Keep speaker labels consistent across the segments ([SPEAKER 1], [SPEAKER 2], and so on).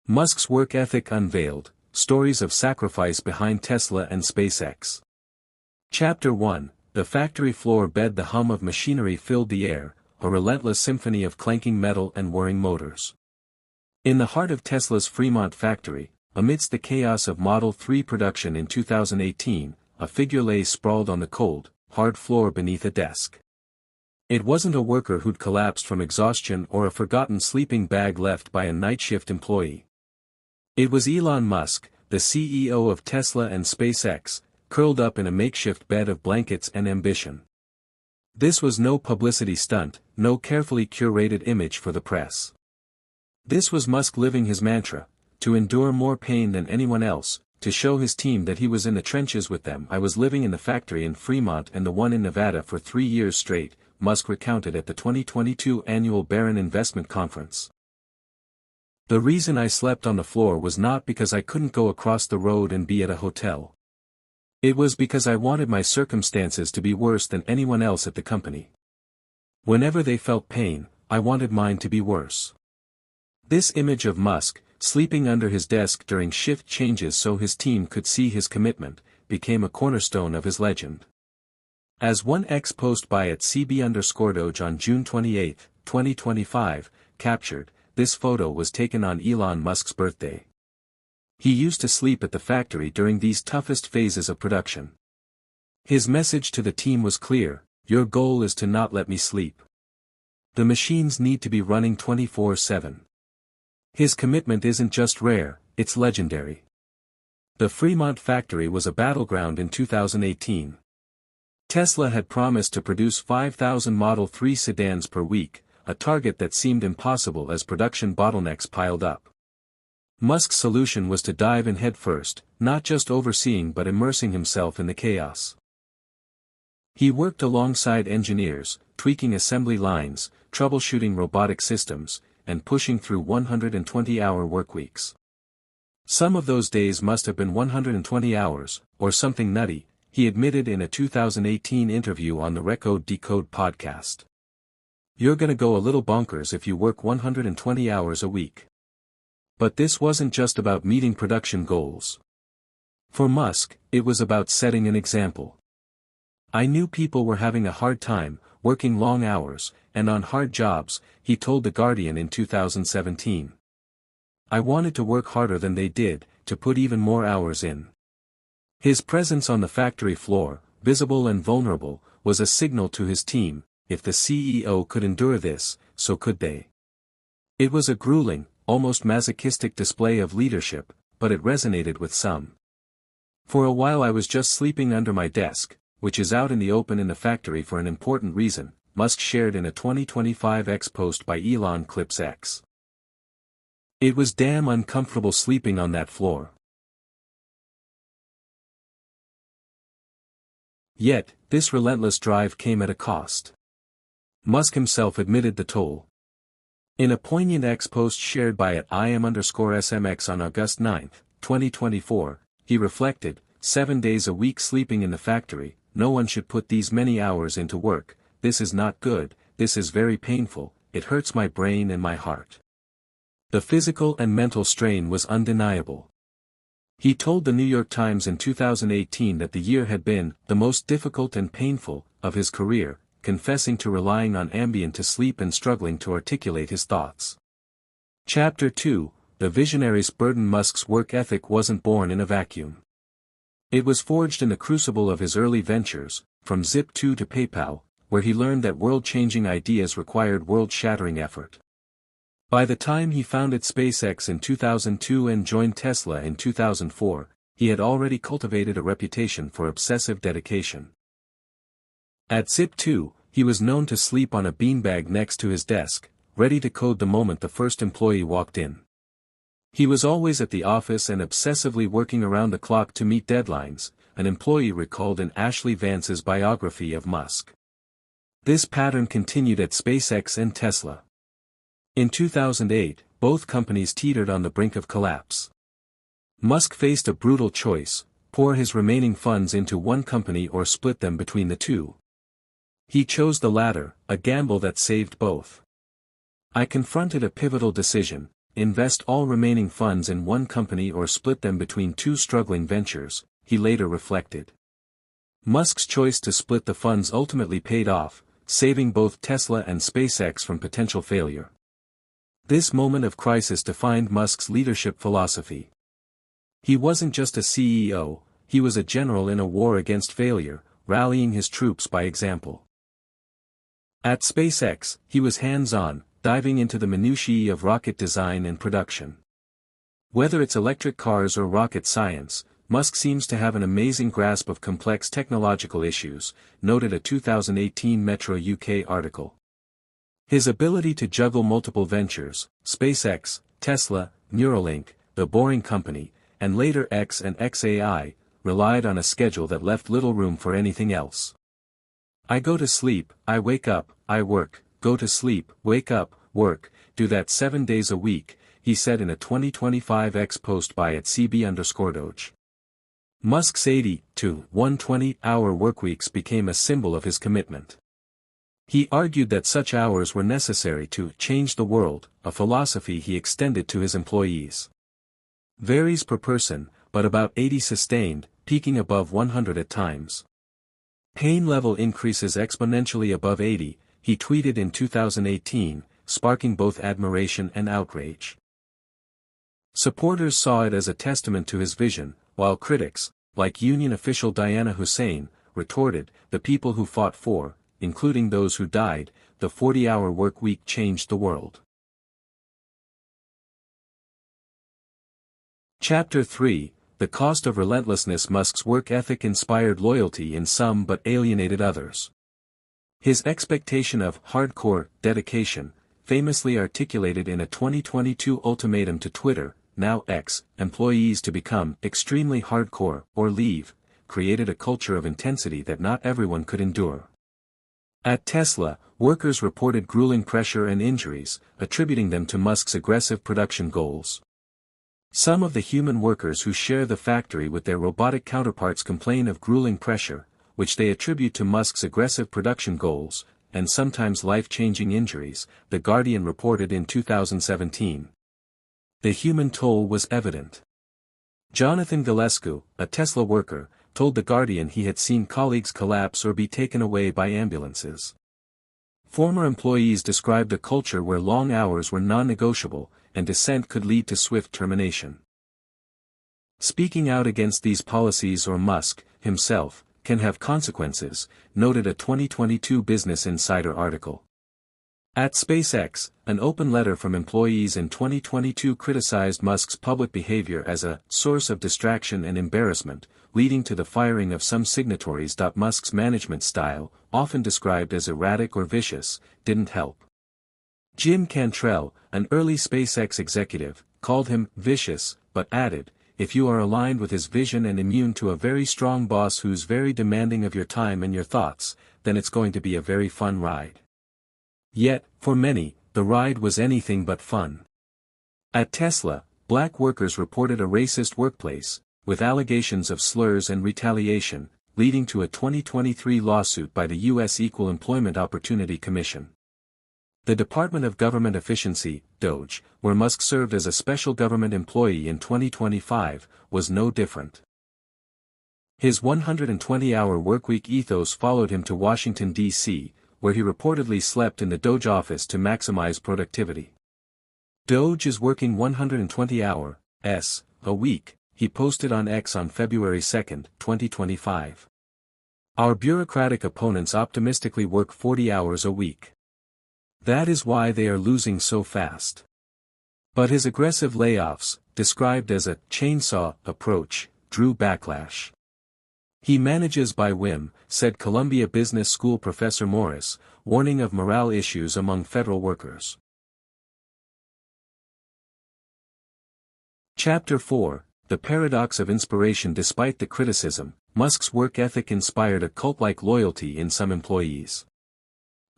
[SPEAKER 1] Musk's work ethic unveiled, stories of sacrifice behind Tesla and SpaceX. Chapter 1, the factory floor bed. The hum of machinery filled the air, a relentless symphony of clanking metal and whirring motors. In the heart of Tesla's Fremont factory, amidst the chaos of Model 3 production in 2018, a figure lay sprawled on the cold, hard floor beneath a desk. It wasn't a worker who'd collapsed from exhaustion or a forgotten sleeping bag left by a night shift employee. It was Elon Musk, the CEO of Tesla and SpaceX, curled up in a makeshift bed of blankets and ambition. This was no publicity stunt, no carefully curated image for the press. This was Musk living his mantra, to endure more pain than anyone else, to show his team that he was in the trenches with them. I was living in the factory in Fremont and the one in Nevada for 3 years straight, Musk recounted at the 2022 annual Barron Investment Conference. The reason I slept on the floor was not because I couldn't go across the road and be at a hotel. It was because I wanted my circumstances to be worse than anyone else at the company. Whenever they felt pain, I wanted mine to be worse. This image of Musk, sleeping under his desk during shift changes so his team could see his commitment, became a cornerstone of his legend. As one ex-post by @CB_DOGE on June 28, 2025, captured, this photo was taken on Elon Musk's birthday. He used to sleep at the factory during these toughest phases of production. His message to the team was clear: your goal is to not let me sleep. The machines need to be running 24/7. His commitment isn't just rare, it's legendary. The Fremont factory was a battleground in 2018. Tesla had promised to produce 5,000 Model 3 sedans per week, a target that seemed impossible as production bottlenecks piled up. Musk's solution was to dive in headfirst, not just overseeing but immersing himself in the chaos. He worked alongside engineers, tweaking assembly lines, troubleshooting robotic systems, and pushing through 120-hour workweeks. Some of those days must have been 120 hours, or something nutty, he admitted in a 2018 interview on the Recode Decode podcast. You're gonna go a little bonkers if you work 120 hours a week. But this wasn't just about meeting production goals. For Musk, it was about setting an example. I knew people were having a hard time, working long hours, and on hard jobs, he told The Guardian in 2017. I wanted to work harder than they did, to put even more hours in. His presence on the factory floor, visible and vulnerable, was a signal to his team: if the CEO could endure this, so could they. It was a grueling, almost masochistic display of leadership, but it resonated with some. For a while I was just sleeping under my desk, which is out in the open in the factory for an important reason, Musk shared in a 2025 X post by Elon Clips X. It was damn uncomfortable sleeping on that floor. Yet, this relentless drive came at a cost. Musk himself admitted the toll. In a poignant X-post shared by @IM_SMX on August 9, 2024, he reflected, 7 days a week sleeping in the factory, no one should put these many hours into work, this is not good, this is very painful, it hurts my brain and my heart. The physical and mental strain was undeniable. He told the New York Times in 2018 that the year had been the most difficult and painful of his career, confessing to relying on Ambien to sleep and struggling to articulate his thoughts. Chapter 2, The Visionary's Burden. Musk's work ethic wasn't born in a vacuum. It was forged in the crucible of his early ventures, from Zip2 to PayPal, where he learned that world-changing ideas required world-shattering effort. By the time he founded SpaceX in 2002 and joined Tesla in 2004, he had already cultivated a reputation for obsessive dedication. At Zip2, he was known to sleep on a beanbag next to his desk, ready to code the moment the first employee walked in. He was always at the office and obsessively working around the clock to meet deadlines, an employee recalled in Ashley Vance's biography of Musk. This pattern continued at SpaceX and Tesla. In 2008, both companies teetered on the brink of collapse. Musk faced a brutal choice: pour his remaining funds into one company or split them between the two. He chose the latter, a gamble that saved both. I confronted a pivotal decision: invest all remaining funds in one company or split them between two struggling ventures, he later reflected. Musk's choice to split the funds ultimately paid off, saving both Tesla and SpaceX from potential failure. This moment of crisis defined Musk's leadership philosophy. He wasn't just a CEO, he was a general in a war against failure, rallying his troops by example. At SpaceX, he was hands-on, diving into the minutiae of rocket design and production. Whether it's electric cars or rocket science, Musk seems to have an amazing grasp of complex technological issues, noted a 2018 Metro UK article. His ability to juggle multiple ventures, SpaceX, Tesla, Neuralink, The Boring Company, and later X and XAI, relied on a schedule that left little room for anything else. I go to sleep, I wake up, I work, go to sleep, wake up, work, do that 7 days a week, he said in a 2025 X post by @CB_DOGE. Musk's 80 to 120-hour workweeks became a symbol of his commitment. He argued that such hours were necessary to change the world, a philosophy he extended to his employees. Varies per person, but about 80 sustained, peaking above 100 at times. Pain level increases exponentially above 80, he tweeted in 2018, sparking both admiration and outrage. Supporters saw it as a testament to his vision, while critics, like union official Diana Hussein, retorted, the people who fought for, including those who died, the 40-hour work week changed the world. Chapter 3, The Cost of Relentlessness. Musk's work ethic inspired loyalty in some but alienated others. His expectation of hardcore dedication, famously articulated in a 2022 ultimatum to Twitter, now X, employees to become extremely hardcore or leave, created a culture of intensity that not everyone could endure. At Tesla, workers reported grueling pressure and injuries, attributing them to Musk's aggressive production goals. Some of the human workers who share the factory with their robotic counterparts complain of grueling pressure, which they attribute to Musk's aggressive production goals, and sometimes life-changing injuries, The Guardian reported in 2017. The human toll was evident. Jonathan Gillespie, a Tesla worker, told The Guardian he had seen colleagues collapse or be taken away by ambulances. Former employees described a culture where long hours were non-negotiable, and dissent could lead to swift termination. Speaking out against these policies or Musk, himself, can have consequences, noted a 2022 Business Insider article. At SpaceX, an open letter from employees in 2022 criticized Musk's public behavior as a source of distraction and embarrassment, leading to the firing of some signatories. Musk's management style, often described as erratic or vicious, didn't help. Jim Cantrell, an early SpaceX executive, called him vicious, but added, if you are aligned with his vision and immune to a very strong boss who's very demanding of your time and your thoughts, then it's going to be a very fun ride. Yet, for many, the ride was anything but fun. At Tesla, black workers reported a racist workplace, with allegations of slurs and retaliation, leading to a 2023 lawsuit by the U.S. Equal Employment Opportunity Commission. The Department of Government Efficiency, DOGE, where Musk served as a special government employee in 2025, was no different. His 120-hour workweek ethos followed him to Washington, D.C., where he reportedly slept in the DOGE office to maximize productivity. DOGE is working 120 hours a week, he posted on X on February 2, 2025. Our bureaucratic opponents optimistically work 40 hours a week. That is why they are losing so fast. But his aggressive layoffs, described as a chainsaw approach, drew backlash. He manages by whim, said Columbia Business School professor Morris, warning of morale issues among federal workers. Chapter 4, The Paradox of Inspiration. Despite the criticism, Musk's work ethic inspired a cult-like loyalty in some employees.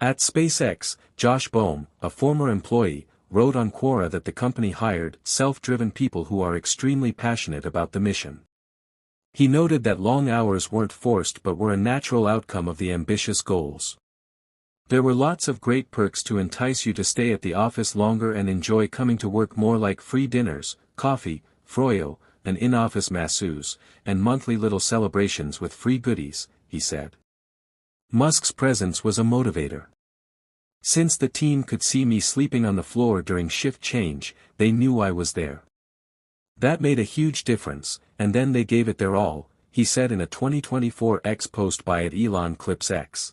[SPEAKER 1] At SpaceX, Josh Bohm, a former employee, wrote on Quora that the company hired self-driven people who are extremely passionate about the mission. He noted that long hours weren't forced but were a natural outcome of the ambitious goals. There were lots of great perks to entice you to stay at the office longer and enjoy coming to work more, like free dinners, coffee, froyo, an in-office masseuse, and monthly little celebrations with free goodies, he said. Musk's presence was a motivator. Since the team could see me sleeping on the floor during shift change, they knew I was there. That made a huge difference, and then they gave it their all, he said in a 2024 X post by @Elon Clips X.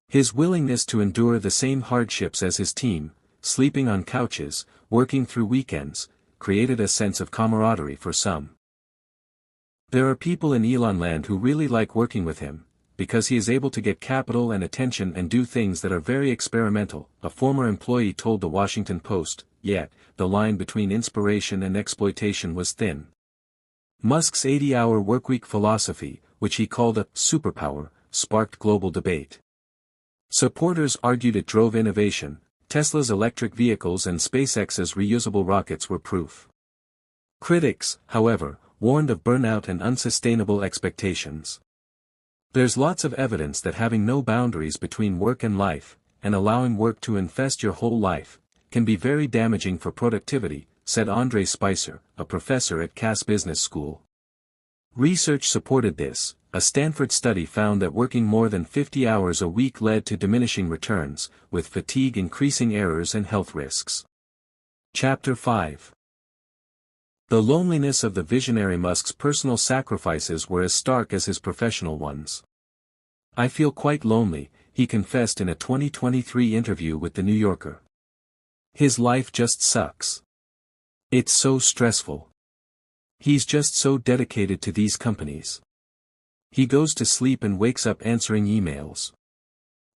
[SPEAKER 1] His willingness to endure the same hardships as his team, sleeping on couches, working through weekends, created a sense of camaraderie for some. There are people in Elon land who really like working with him, because he is able to get capital and attention and do things that are very experimental, a former employee told the Washington Post, yet, the line between inspiration and exploitation was thin. Musk's 80-hour workweek philosophy, which he called a superpower, sparked global debate. Supporters argued it drove innovation. Tesla's electric vehicles and SpaceX's reusable rockets were proof. Critics, however, warned of burnout and unsustainable expectations. There's lots of evidence that having no boundaries between work and life, and allowing work to infest your whole life, can be very damaging for productivity, said Andre Spicer, a professor at Cass Business School. Research supported this. A Stanford study found that working more than 50 hours a week led to diminishing returns, with fatigue increasing errors and health risks. Chapter 5. The loneliness of the visionary. Musk's personal sacrifices were as stark as his professional ones. I feel quite lonely, he confessed in a 2023 interview with The New Yorker. His life just sucks. It's so stressful. He's just so dedicated to these companies. He goes to sleep and wakes up answering emails.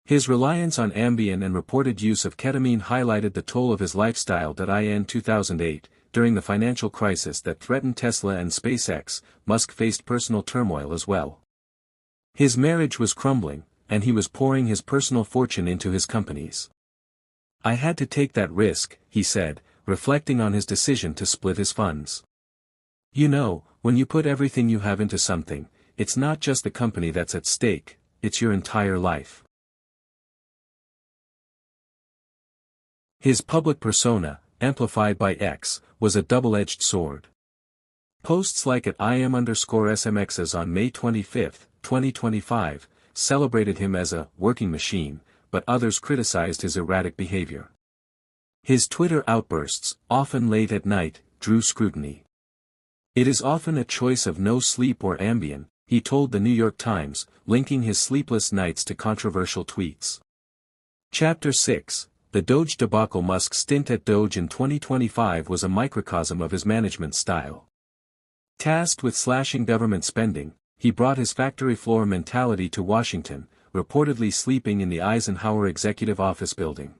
[SPEAKER 1] His reliance on Ambien and reported use of ketamine highlighted the toll of his lifestyle. In 2008, during the financial crisis that threatened Tesla and SpaceX, Musk faced personal turmoil as well. His marriage was crumbling, and he was pouring his personal fortune into his companies. I had to take that risk, he said, reflecting on his decision to split his funds. You know, when you put everything you have into something, it's not just the company that's at stake, it's your entire life. His public persona, amplified by X, was a double-edged sword. Posts like @IM_SMXs on May 25, 2025, celebrated him as a working machine, but others criticized his erratic behavior. His Twitter outbursts, often late at night, drew scrutiny. It is often a choice of no sleep or Ambien, he told the New York Times, linking his sleepless nights to controversial tweets. Chapter 6. The DOGE debacle. Musk's stint at DOGE in 2025 was a microcosm of his management style. Tasked with slashing government spending, he brought his factory floor mentality to Washington, reportedly sleeping in the Eisenhower Executive Office building.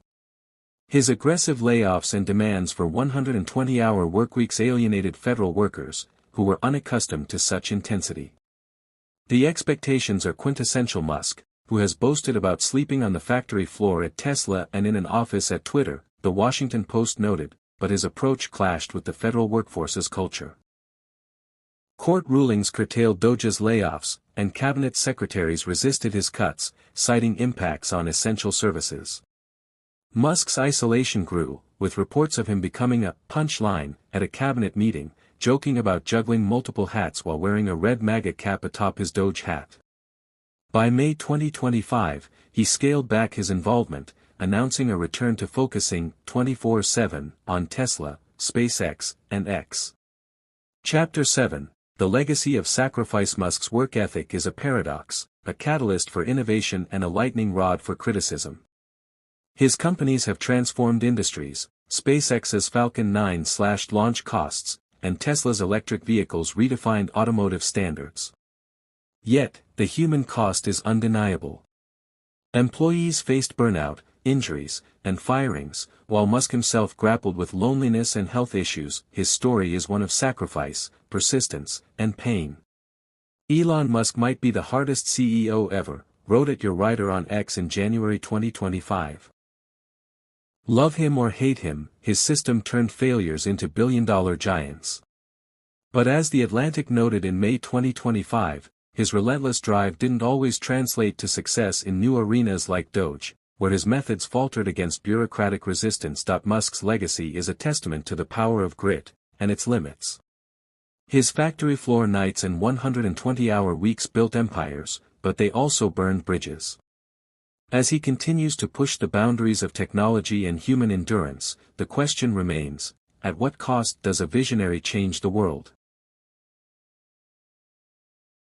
[SPEAKER 1] His aggressive layoffs and demands for 120-hour workweeks alienated federal workers, who were unaccustomed to such intensity. The expectations are quintessential. Musk, who has boasted about sleeping on the factory floor at Tesla and in an office at Twitter, the Washington Post noted, but his approach clashed with the federal workforce's culture. Court rulings curtailed DOGE's layoffs, and cabinet secretaries resisted his cuts, citing impacts on essential services. Musk's isolation grew, with reports of him becoming a punchline at a cabinet meeting, joking about juggling multiple hats while wearing a red MAGA cap atop his DOGE hat. By May 2025, he scaled back his involvement, announcing a return to focusing 24/7 on Tesla, SpaceX, and X. Chapter 7. The legacy of sacrifice. Musk's work ethic is a paradox, a catalyst for innovation and a lightning rod for criticism. His companies have transformed industries. SpaceX's Falcon 9 slashed launch costs, and Tesla's electric vehicles redefined automotive standards. Yet, the human cost is undeniable. Employees faced burnout, injuries, and firings, while Musk himself grappled with loneliness and health issues. His story is one of sacrifice, persistence, and pain. Elon Musk might be the hardest CEO ever, wrote your writer on X in January 2025. Love him or hate him, his system turned failures into billion-dollar giants. But as The Atlantic noted in May 2025, his relentless drive didn't always translate to success in new arenas like DOGE. where his methods faltered against bureaucratic resistance. Musk's legacy is a testament to the power of grit, and its limits. His factory floor nights and 120-hour weeks built empires, but they also burned bridges. As he continues to push the boundaries of technology and human endurance, the question remains, at what cost does a visionary change the world?